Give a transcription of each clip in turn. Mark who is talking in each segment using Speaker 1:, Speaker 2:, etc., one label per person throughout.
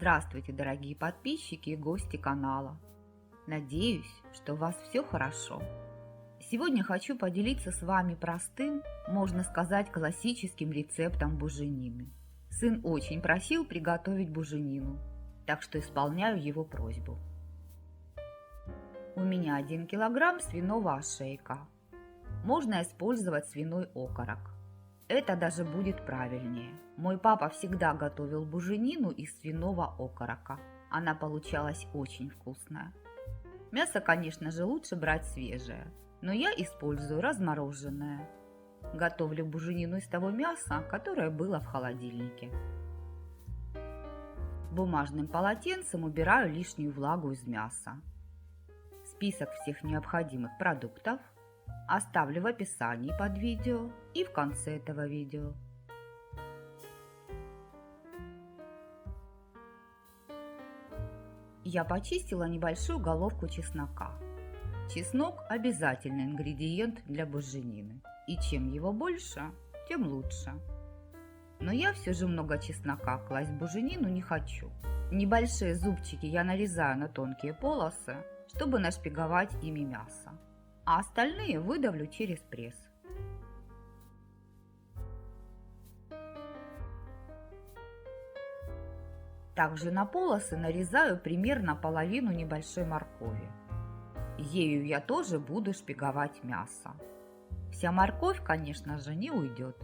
Speaker 1: Здравствуйте, дорогие подписчики и гости канала. Надеюсь, что у вас все хорошо. Сегодня хочу поделиться с вами простым, можно сказать, классическим рецептом буженины. Сын очень просил приготовить буженину, так что исполняю его просьбу. У меня 1 килограмм свиного ошейка. Можно использовать свиной окорок. Это даже будет правильнее. Мой папа всегда готовил буженину из свиного окорока. Она получалась очень вкусная. Мясо, конечно же, лучше брать свежее, но я использую размороженное. Готовлю буженину из того мяса, которое было в холодильнике. Бумажным полотенцем убираю лишнюю влагу из мяса. Список всех необходимых продуктов оставлю в описании под видео и в конце этого видео. Я почистила небольшую головку чеснока. Чеснок – обязательный ингредиент для буженины, и чем его больше, тем лучше. Но я все же много чеснока класть в буженину не хочу. Небольшие зубчики я нарезаю на тонкие полосы, чтобы нашпиговать ими мясо, а остальные выдавлю через пресс. Также на полосы нарезаю примерно половину небольшой моркови. Ею я тоже буду шпиговать мясо. Вся морковь, конечно же, не уйдет.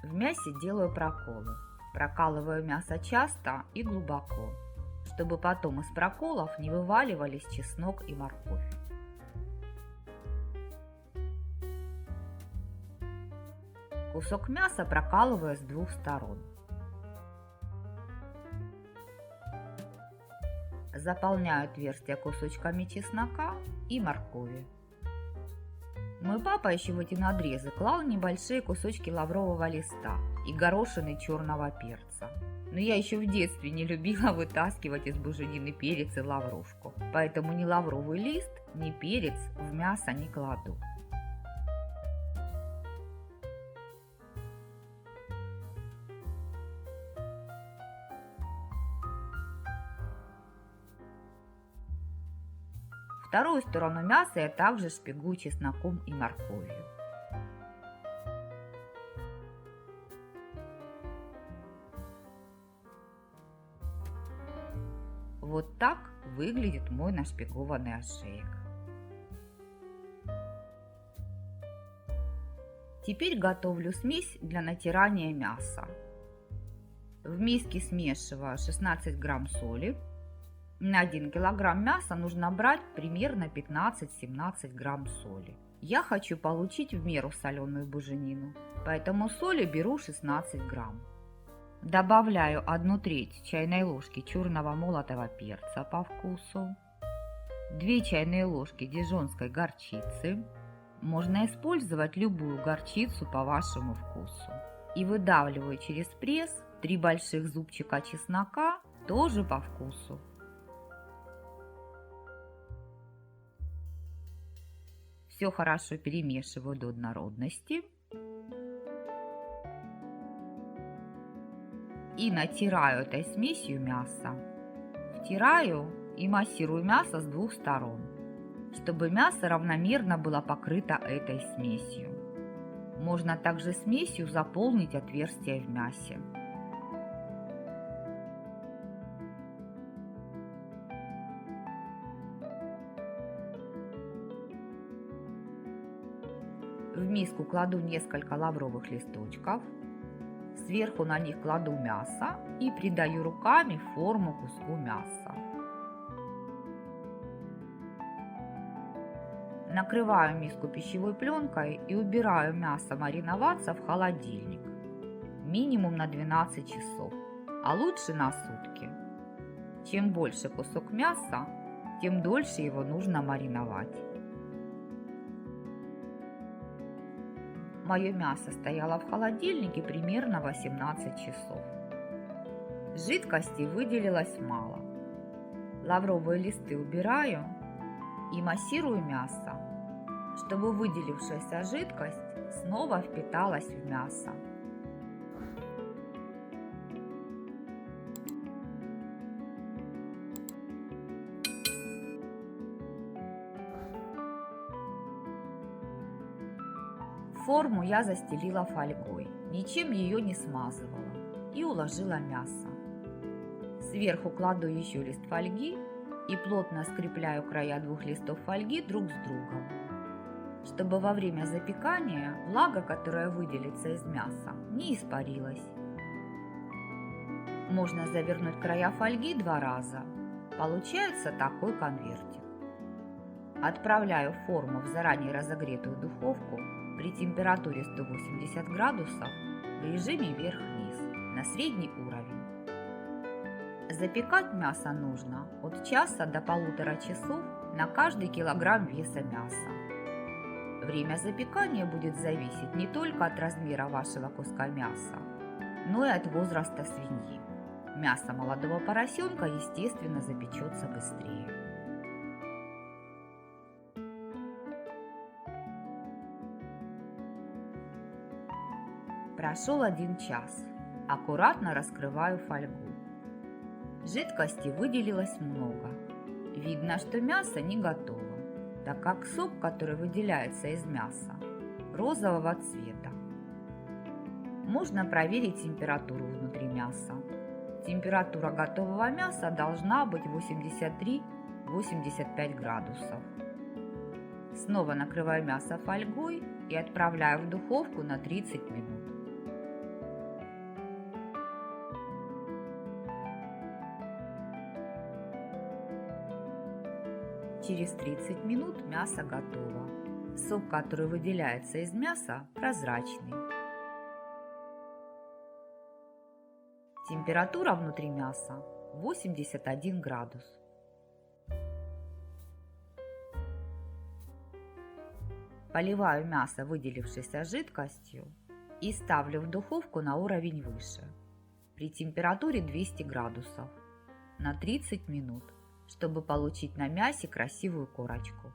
Speaker 1: В мясе делаю проколы. Прокалываю мясо часто и глубоко, чтобы потом из проколов не вываливались чеснок и морковь. Кусок мяса прокалываю с двух сторон. Заполняю отверстия кусочками чеснока и моркови. Мой папа еще в эти надрезы клал небольшие кусочки лаврового листа и горошины черного перца. Но я еще в детстве не любила вытаскивать из буженины перец и лавровку, поэтому ни лавровый лист, ни перец в мясо не кладу. Вторую сторону мяса я также шпигую чесноком и морковью. Вот так выглядит мой нашпигованный ошеек. Теперь готовлю смесь для натирания мяса. В миске смешиваю 16 грамм соли. На 1 килограмм мяса нужно брать примерно 15-17 грамм соли. Я хочу получить в меру соленую буженину, поэтому соли беру 16 грамм. Добавляю 1/3 чайной ложки черного молотого перца по вкусу, 2 чайные ложки дижонской горчицы. Можно использовать любую горчицу по вашему вкусу. И выдавливаю через пресс 3 больших зубчика чеснока, тоже по вкусу. Все хорошо перемешиваю до однородности и натираю этой смесью мясо. Втираю и массирую мясо с двух сторон, чтобы мясо равномерно было покрыто этой смесью. Можно также смесью заполнить отверстия в мясе. В миску кладу несколько лавровых листочков, сверху на них кладу мясо и придаю руками форму куску мяса. Накрываю миску пищевой пленкой и убираю мясо мариноваться в холодильник. Минимум на 12 часов, а лучше на сутки. Чем больше кусок мяса, тем дольше его нужно мариновать. Мое мясо стояло в холодильнике примерно 18 часов. Жидкости выделилось мало. Лавровые листы убираю и массирую мясо, чтобы выделившаяся жидкость снова впиталась в мясо. Форму я застелила фольгой, ничем ее не смазывала, и уложила мясо. Сверху кладу еще лист фольги и плотно скрепляю края двух листов фольги друг с другом, чтобы во время запекания влага, которая выделится из мяса, не испарилась. Можно завернуть края фольги 2 раза. Получается такой конвертик. Отправляю форму в заранее разогретую духовку при температуре 180 градусов в режиме вверх-вниз на средний уровень. Запекать мясо нужно от часа до 1,5 часов на каждый килограмм веса мяса. Время запекания будет зависеть не только от размера вашего куска мяса, но и от возраста свиньи. Мясо молодого поросенка, естественно, запечется быстрее. Прошел 1 час. Аккуратно раскрываю фольгу. Жидкости выделилось много. Видно, что мясо не готово, так как сок, который выделяется из мяса, розового цвета. Можно проверить температуру внутри мяса. Температура готового мяса должна быть 83-85 градусов. Снова накрываю мясо фольгой и отправляю в духовку на 30 минут. Через 30 минут мясо готово. Сок, который выделяется из мяса, прозрачный. Температура внутри мяса 81 градус. Поливаю мясо выделившейся жидкостью и ставлю в духовку на уровень выше при температуре 200 градусов на 30 минут, чтобы получить на мясе красивую корочку.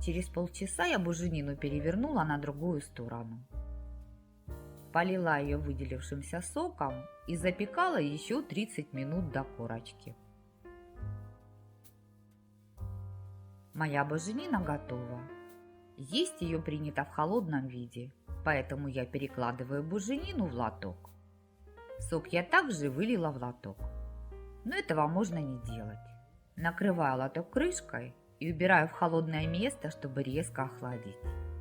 Speaker 1: Через полчаса я буженину перевернула на другую сторону. Полила ее выделившимся соком и запекала еще 30 минут до корочки. Моя буженина готова. Есть ее принято в холодном виде, поэтому я перекладываю буженину в лоток. Сок я также вылила в лоток, но этого можно не делать. Накрываю лоток крышкой и убираю в холодное место, чтобы резко охладить.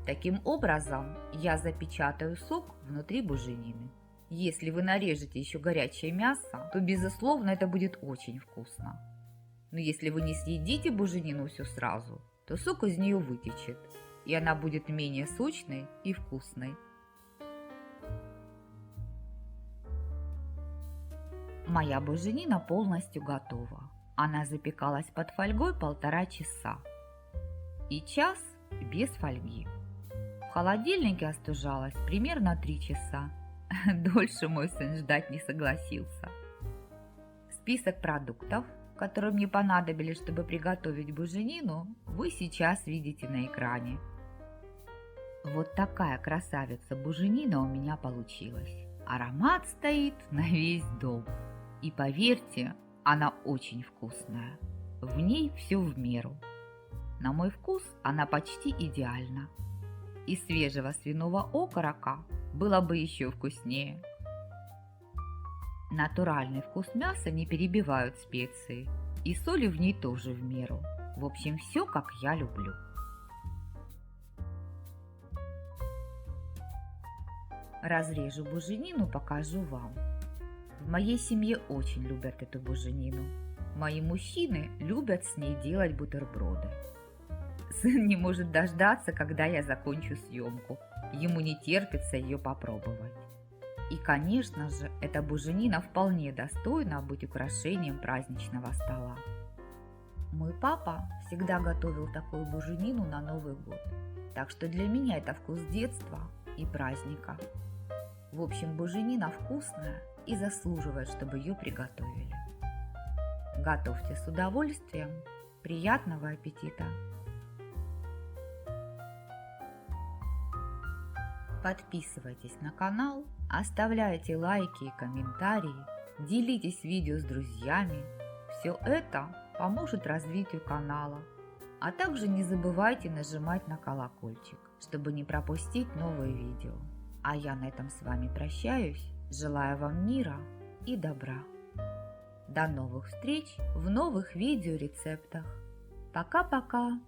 Speaker 1: Таким образом, я запечатаю сок внутри буженины. Если вы нарежете еще горячее мясо, то, безусловно, это будет очень вкусно. Но если вы не съедите буженину всю сразу, то сок из нее вытечет, и она будет менее сочной и вкусной. Моя буженина полностью готова. Она запекалась под фольгой 1,5 часа и час без фольги. В холодильнике остужалась примерно 3 часа. Дольше мой сын ждать не согласился. Список продуктов, которые мне понадобились, чтобы приготовить буженину, вы сейчас видите на экране. Вот такая красавица буженина у меня получилась. Аромат стоит на весь дом. И поверьте, она очень вкусная. В ней все в меру. На мой вкус она почти идеальна. Из свежего свиного окорока было бы еще вкуснее. Натуральный вкус мяса не перебивают специи, и соли в ней тоже в меру. В общем, все как я люблю. Разрежу буженину, покажу вам. В моей семье очень любят эту буженину. Мои мужчины любят с ней делать бутерброды. Сын не может дождаться, когда я закончу съемку. Ему не терпится ее попробовать. И, конечно же, эта буженина вполне достойна быть украшением праздничного стола. Мой папа всегда готовил такую буженину на Новый год. Так что для меня это вкус детства и праздника. В общем, буженина вкусная и заслуживает, чтобы ее приготовили. Готовьте с удовольствием. Приятного аппетита! Подписывайтесь на канал, оставляйте лайки и комментарии, делитесь видео с друзьями. Все это поможет развитию канала. А также не забывайте нажимать на колокольчик, чтобы не пропустить новые видео. А я на этом с вами прощаюсь, желаю вам мира и добра. До новых встреч в новых видеорецептах. Пока-пока!